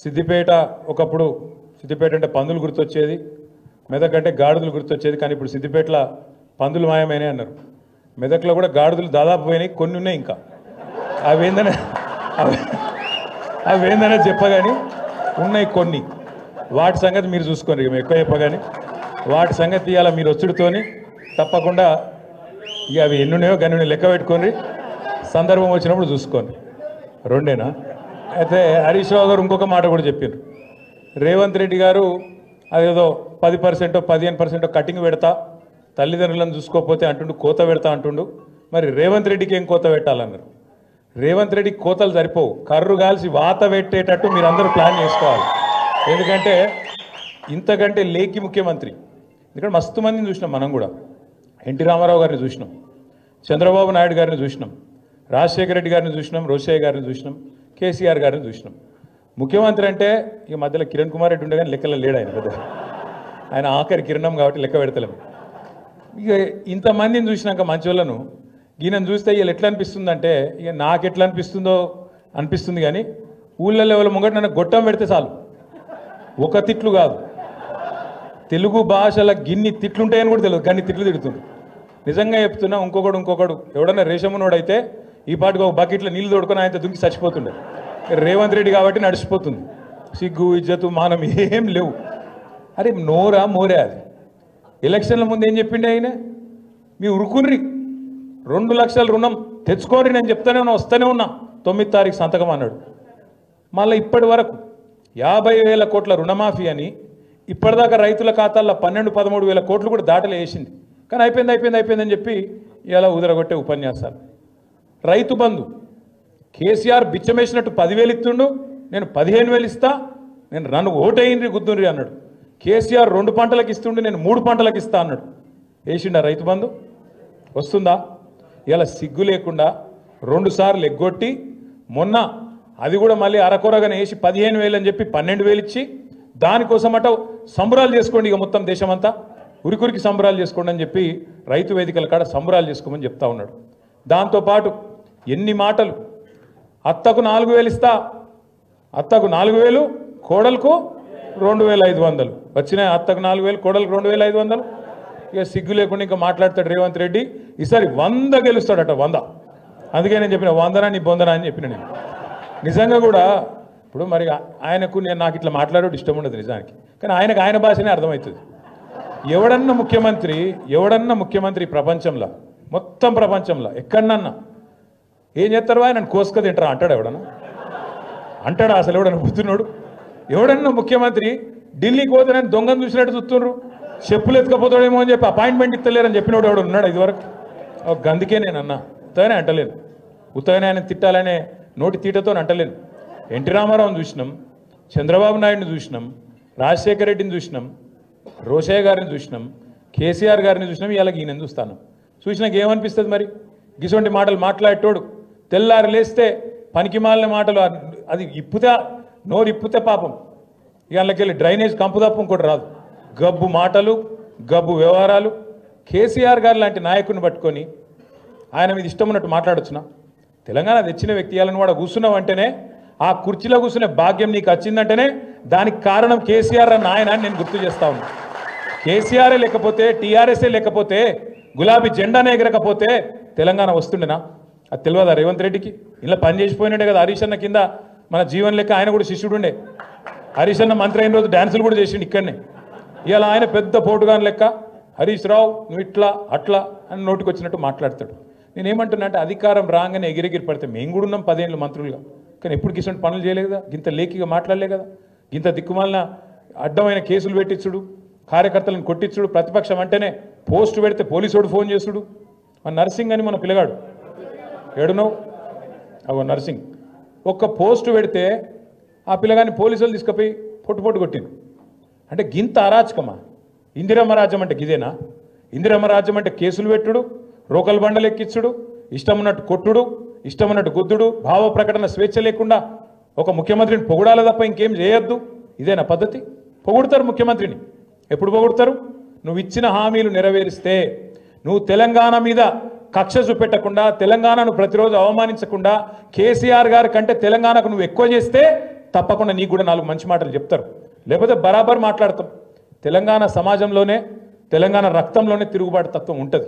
సిద్దిపేట ఒకప్పుడు సిద్దిపేట అంటే పందులు గుర్తొచ్చేది, మెదక్ అంటే గాడిదలు గుర్తొచ్చేది. కానీ ఇప్పుడు సిద్దిపేటలో పందులు మాయమైనాయి అన్నారు. మెదక్లో కూడా గాడిదలు దాదాపు పోయినాయి, కొన్ని ఉన్నాయి ఇంకా. అవేందనే చెప్పగాని ఉన్నాయి కొన్ని. వాటి సంగతి మీరు చూసుకోండి, ఎక్కువ చెప్పగాని వాటి సంగతి ఇవాళ మీరు వచ్చుడుతోని తప్పకుండా ఇక అవి ఎన్నున్నాయో గన్ని లెక్క పెట్టుకోండి, సందర్భం వచ్చినప్పుడు చూసుకోండి. రెండేనా? అయితే హరీష్ రావు గారు ఇంకొక మాట కూడా చెప్పారు. రేవంత్ రెడ్డి గారు అదేదో 10% 15% కటింగ్ పెడతా, తల్లిదండ్రులను చూసుకోకపోతే అంటుండు, కోత పెడతా అంటుండు. మరి రేవంత్ రెడ్డికి ఏం కోత పెట్టాలన్నారు? రేవంత్ రెడ్డికి కోతలు సరిపోవు, కర్రు కాల్చి వాత పెట్టేటట్టు మీరు అందరూ ప్లాన్ చేసుకోవాలి. ఎందుకంటే ఇంతకంటే లేకి ముఖ్యమంత్రి, ఎందుకంటే మస్తు మందిని చూసినాం మనం కూడా. ఎన్టీ రామారావు గారిని చూసినాం, చంద్రబాబు నాయుడు గారిని చూసినాం, రాజశేఖర రెడ్డి గారిని చూసినాం, రోషయ్య గారిని చూసినాం, కేసీఆర్ గారిని చూసినాం. ముఖ్యమంత్రి అంటే ఈ మధ్యలో కిరణ్ కుమార్ రెడ్డి ఉండే కానీ లెక్కలో లేడు ఆయన, పెద్ద ఆయన ఆఖరి కిరణం కాబట్టి లెక్క పెడతలేము. ఇక ఇంతమందిని చూసినాక మంచోళ్ళను ఈయనను చూస్తే వీళ్ళు ఎట్లా అనిపిస్తుందంటే, ఇక నాకు ఎట్లా అనిపిస్తుందో అనిపిస్తుంది. కానీ ఊళ్ళల్లో ఎవరు ముంగట నన్ను గొట్టం పెడితే చాలు, ఒక తిట్లు కాదు, తెలుగు భాషల గిన్ని తిట్లుంటాయని కూడా తెలియదు, గన్ని తిట్లు తిడుతుంది. నిజంగా చెప్తున్నా, ఇంకొకడు ఎవడన్నా రేషమునోడైతే ఈ పాటికి ఒక బకెట్లో నీళ్ళు తోడుకొని ఆయన దుంకి చచ్చిపోతుండే. రేవంత్ రెడ్డి కాబట్టి నడిచిపోతుంది. సిగ్గు ఇజ్జతు మానం ఏం లేవు. అరే నోరా మోరే అది. ఎలక్షన్ల ముందు ఏం చెప్పిండే ఆయన? మీ ఉరుకుర్రి 2 లక్షల రుణం తెచ్చుకోరి, నేను చెప్తానే ఉన్నా, వస్తూనే ఉన్నా, 9వ తారీఖు సంతకం అన్నాడు. మళ్ళీ ఇప్పటి వరకు 50,000 కోట్ల రుణమాఫీ అని ఇప్పటిదాకా రైతుల ఖాతాల్లో 12-13 వేల కోట్లు కూడా దాటలు వేసింది. కానీ అయిపోయిందని చెప్పి ఇలా ఉదరగొట్టే ఉపన్యాసాలు. రైతు బంధు కేసీఆర్ బిచ్చమేసినట్టు 10,000 ఇస్తుండు, నేను 15,000 ఇస్తా, నేను నన్ను ఓటేయండి గుద్దుండ్రి అన్నాడు. కేసీఆర్ 2 పంటలకు ఇస్తుండే, నేను 3 పంటలకు ఇస్తా అన్నాడు. వేసిండా రైతు బంధు? వస్తుందా? ఇలా సిగ్గు లేకుండా 2 సార్లు ఎగ్గొట్టి మొన్న అది కూడా మళ్ళీ అరకొరగానే వేసి 15,000 అని చెప్పి 12,000 ఇచ్చి దానికోసం అట సంబరాలు చేసుకోండి, ఇక మొత్తం దేశమంతా ఉరికురికి సంబరాలు చేసుకోండి అని చెప్పి రైతు వేదికల కాడ సంబరాలు చేసుకోమని చెప్తా ఉన్నాడు. దాంతోపాటు ఎన్ని మాటలు! అత్తకు 4,000 ఇస్తా, అత్తకు 4,000, కోడలకు 2,500 వచ్చినాయి. అత్తకు 4,000, కోడలకు 2,500. ఇక సిగ్గు లేకుండా ఇంకా మాట్లాడతాడు రేవంత్ రెడ్డి. ఈసారి 100 గెలుస్తాడట, 100. అందుకే నేను చెప్పిన 100 నీ బొందనా అని చెప్పిన నేను. నిజంగా కూడా ఇప్పుడు మరి ఆయనకు నాకు ఇట్లా మాట్లాడేది ఇష్టం ఉండదు నిజానికి, కానీ ఆయనకు ఆయన భాషనే అర్థమవుతుంది. ఎవడన్నా ముఖ్యమంత్రి ప్రపంచంలో, మొత్తం ప్రపంచంలో ఎక్కడన్నా ఏం చేస్తారు? ఆయన కోసుక తింటారా అంటాడు? అంటాడా అసలు? ఎవడన్నా బుద్ధున్నాడు? ఎవడన్నా ముఖ్యమంత్రి ఢిల్లీకి పోతే నేను దొంగను చూసినట్టు చూస్తున్నారు, చెప్పులు ఎత్తుకపోతాడేమో అని చెప్పి అపాయింట్మెంట్ ఇస్తలేరని చెప్పినోడు ఎవడు ఉన్నాడు ఇదివరకు? అందుకే నేను అన్నా, ఉత్తగానే అంటలేను, ఉత్తగానే ఆయన తిట్టాలనే నోటి తీటతో అంటలేను. ఎన్టీ రామారావుని చూసినాం, చంద్రబాబు నాయుడిని చూసినాం, రాజశేఖర రెడ్డిని చూసినాం, రోషయ్య గారిని చూసినాం, కేసీఆర్ గారిని చూసినాం, ఇలాగ ఈయన చూస్తాను. చూసినాక ఏమనిపిస్తుంది మరి? గిసొంటి మాటలు మాట్లాడేటోడు తెల్లారి లేస్తే పనికి మాలిన మాటలు, అది ఇప్పుతే నోరు ఇప్పుతే పాపం ఇళ్ళకెళ్ళి డ్రైనేజ్ కంపు తప్ప ఇంకోటి రాదు. గబ్బు మాటలు, గబ్బు వ్యవహారాలు. కేసీఆర్ గారు లాంటి నాయకుడిని పట్టుకొని ఆయన మీద ఇష్టం ఉన్నట్టు మాట్లాడొచ్చునా? తెలంగాణ తెచ్చిన వ్యక్తి ఇవాళ కూడా కూర్చున్నావు అంటేనే, ఆ కుర్చీలో కూర్చునే భాగ్యం నీకు వచ్చిందంటేనే దానికి కారణం కేసీఆర్ అన్న ఆయన అని నేను గుర్తు చేస్తా ఉన్నా. కేసీఆరే లేకపోతే, టీఆర్ఎస్ఏ లేకపోతే, గులాబీ జెండానే ఎగరకపోతే తెలంగాణ వస్తుండేనా? అది తెలియదా రేవంత్ రెడ్డికి? ఇలా పనిచేసిపోయినట్టే కదా హరీష్ అన్న కింద మన జీవన్ లెక్క ఆయన కూడా శిష్యుడు ఉండే. హరీష్ అన్న మంత్రి అయిన రోజు డ్యాన్సులు కూడా చేసిండు ఇక్కడనే. ఇవాళ ఆయన పెద్ద పోటుగాని లెక్క హరీష్ రావు నువ్వు ఇట్లా అట్లా అని నోటికి వచ్చినట్టు మాట్లాడతాడు. నేనేమంటున్నా అంటే, అధికారం రాగానే ఎగిరెగిరి పడితే మేము కూడా ఉన్నాం 10 ఏళ్ళు మంత్రులుగా, కానీ ఎప్పుడు ఇటువంటి పనులు చేయలేదు కదా, గింత లేఖిగా మాట్లాడలే కదా, గింత దిక్కుమాలిన అడ్డమైన కేసులు పెట్టించుడు, కార్యకర్తలను కొట్టించుడు, ప్రతిపక్షం అంటేనే పోస్టు పెడితే పోలీసుడు ఫోన్ చేసుడు. మన నర్సింగ్ అని మన పిల్లగాడు ఏడునవు అవో నర్సింగ్ ఒక్క పోస్టు పెడితే ఆ పిల్లగాని పోలీసులు తీసుకుపోయి పొట్టు కొట్టిండు. అంటే గింత అరాచకమా? ఇందిరమ్మ రాజ్యం అంటే గిదేనా? ఇందిరమ్మ రాజ్యం అంటే కేసులు పెట్టుడు, రోకల్ బండలు ఎక్కించుడు, ఇష్టం ఉన్నట్టు కొట్టుడు, ఇష్టం ఉన్నట్టు గుద్దుడు, భావ ప్రకటన స్వేచ్ఛ లేకుండా ఒక ముఖ్యమంత్రిని పొగుడాలి తప్ప ఇంకేం చేయొద్దు. ఇదేనా పద్ధతి? పొగుడుతారు ముఖ్యమంత్రిని. ఎప్పుడు పొగుడుతారు? నువ్వు ఇచ్చిన హామీలు నెరవేరిస్తే, నువ్వు తెలంగాణ మీద కక్ష చూపెట్టకుండా, తెలంగాణను ప్రతిరోజు అవమానించకుండా, కేసీఆర్ గారి కంటే తెలంగాణకు నువ్వు ఎక్కువ చేస్తే తప్పకుండా నీకు కూడా 4 మంచి మాటలు చెప్తారు, లేకపోతే బరాబర్ మాట్లాడతాం. తెలంగాణ సమాజంలోనే, తెలంగాణ రక్తంలోనే తిరుగుబాటు తత్వం ఉంటుంది.